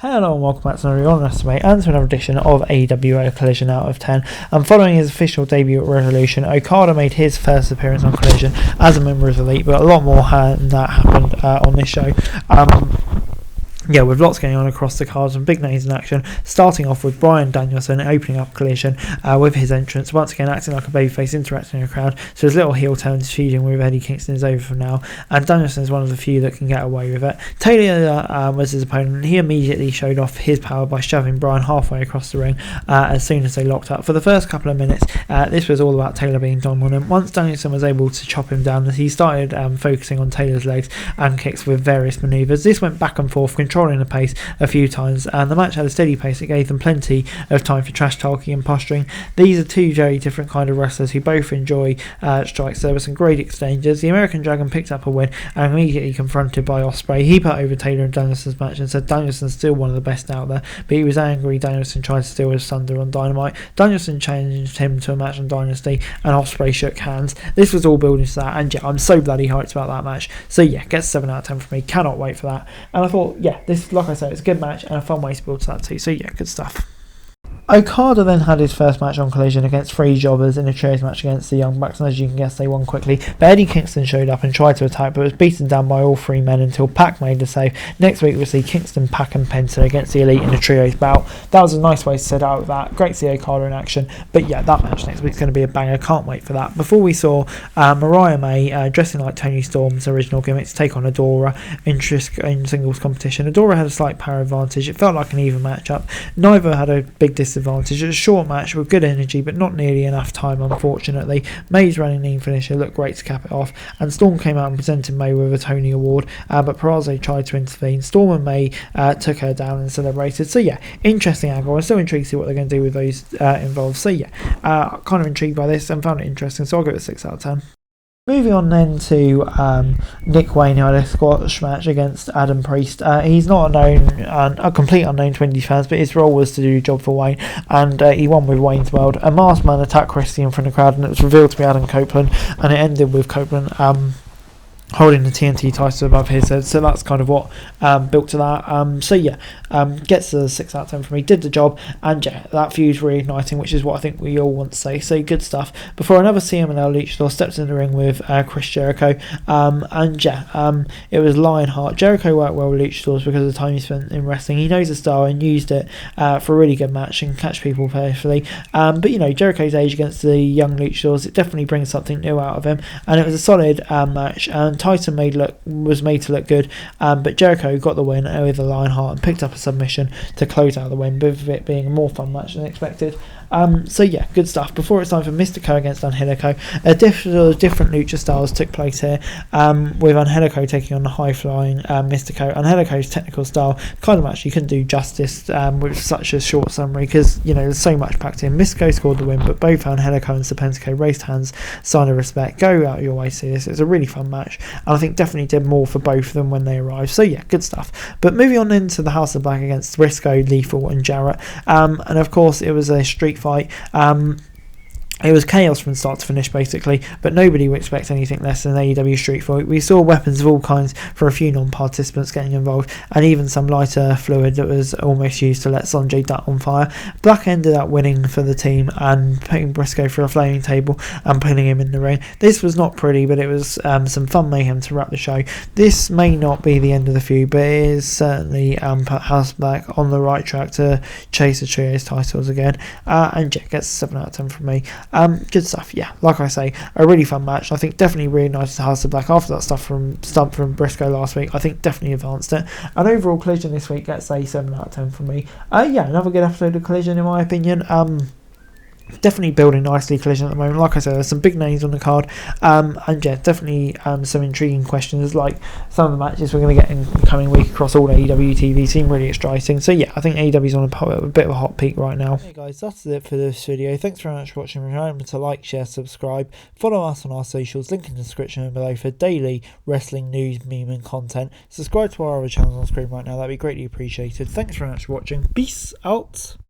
Hello and welcome back to another Honest Mate and to another edition of AEW Collision Out of 10. And following his official debut at Revolution, Okada made his first appearance on Collision as a member of the Elite, but a lot more than that happened on this show. With lots going on across the cards and big names in action, starting off with Bryan Danielson opening up Collision with his entrance, once again acting like a babyface, interacting in the crowd, so his little heel turn feuding with Eddie Kingston is over for now, and Danielson is one of the few that can get away with it. Taylor was his opponent, and he immediately showed off his power by shoving Bryan halfway across the ring as soon as they locked up. For the first couple of minutes, this was all about Taylor being dominant. Once Danielson was able to chop him down, he started focusing on Taylor's legs and kicks with various manoeuvres. This went back and forth, controlling the pace a few times, and the match had a steady pace that gave them plenty of time for trash talking and posturing. These are two very different kind of wrestlers who both enjoy strikes. There were some great exchanges. The American Dragon picked up a win and immediately confronted by Ospreay. He put over Taylor in Danielson's match and said Danielson's still one of the best out there, but he was angry Danielson tried to steal his thunder on Dynamite. Danielson challenged him to a match on Dynasty and Ospreay shook hands. This was all building to that, and I'm so bloody hyped about that match. So gets 7 out of 10 for me. Cannot wait for that. And I thought this, like I said, it's a good match and a fun way to build to that too. So good stuff. Okada then had his first match on Collision against three jobbers in a trios match against the Young Bucks, and as you can guess, they won quickly. But Eddie Kingston showed up and tried to attack, but was beaten down by all three men until Pac made the save. Next week we'll see Kingston, Pac and Penta against the Elite in a trios bout. That was a nice way to set out with that. Great to see Okada in action, but that match next week's going to be a banger. Can't wait for that. Before we saw Mariah May dressing like Toni Storm's original gimmick to take on Adora in singles competition. Adora had a slight power advantage. It felt like an even matchup. Neither had a big disadvantage. It was a short match with good energy, but not nearly enough time, unfortunately. May's running lean finisher looked great to cap it off, and Storm came out and presented May with a Tony Award, but Peraza tried to intervene. Storm and May took her down and celebrated. So interesting angle. I'm still intrigued to see what they're going to do with those involved. So kind of intrigued by this and found it interesting, so I'll give it a 6 out of 10. Moving on then to Nick Wayne, who had a squash match against Adam Priest. He's not a complete unknown to indie fans, but his role was to do a job for Wayne, and he won with Wayne's World. A masked man attacked Christian from the crowd, and it was revealed to be Adam Copeland, and it ended with Copeland holding the TNT title above his head, so that's kind of what built to that. Gets a 6 out of 10 for me. Did the job, and that feud's reigniting, which is what I think we all want to say. So good stuff. Before another CMLL Luchador stepped in the ring with Chris Jericho, it was Lionheart. Jericho worked well with Luchadors because of the time he spent in wrestling. He knows the style and used it for a really good match and catch people perfectly. But Jericho's age against the young Luchadors, it definitely brings something new out of him, and it was a solid match. And Titan was made to look good, but Jericho got the win with the Lionheart and picked up a submission to close out the win, with it being a more fun match than expected. Good stuff. Before it's time for Mystico against Angelico, different lucha styles took place here, with Angelico taking on the high-flying Mystico. Angelico's technical style kind of match you couldn't do justice with such a short summary, because there's so much packed in. Mystico scored the win, but both Angelico and Serpentico raised hands, sign of respect. Go out of your way to see this. It's a really fun match, and I think definitely did more for both of them when they arrived. So good stuff. But moving on into the House of Black against Briscoe, Lethal and Jarrett, and of course it was a street fight. It was chaos from start to finish, basically, but nobody would expect anything less than an AEW street fight. We saw weapons of all kinds for a few non-participants getting involved, and even some lighter fluid that was almost used to let Sanjay Dutt on fire. Black ended up winning for the team and putting Briscoe through a flaming table and putting him in the ring. This was not pretty, but it was some fun mayhem to wrap the show. This may not be the end of the feud, but it is certainly put House Black on the right track to chase the trios titles again, and gets 7 out of 10 from me. Good stuff. Like I say, a really fun match. I think definitely reunited the House of Black after that stuff from Briscoe last week. I think definitely advanced it, and overall Collision this week gets a 7 out of 10 from me. Another good episode of Collision in my opinion. Definitely building nicely Collision at the moment. Like I said, there's some big names on the card, and definitely some intriguing questions, like some of the matches we're going to get in the coming week across all AEW TV seem really exciting. So I think AEW's on a bit of a hot peak right now. Hey guys, that's it for this video. Thanks very much for watching. Remember to like, share, subscribe, follow us on our socials, link in the description below for daily wrestling news, meme and content. Subscribe to our other channels on screen right now, that'd be greatly appreciated. Thanks very much for watching. Peace out.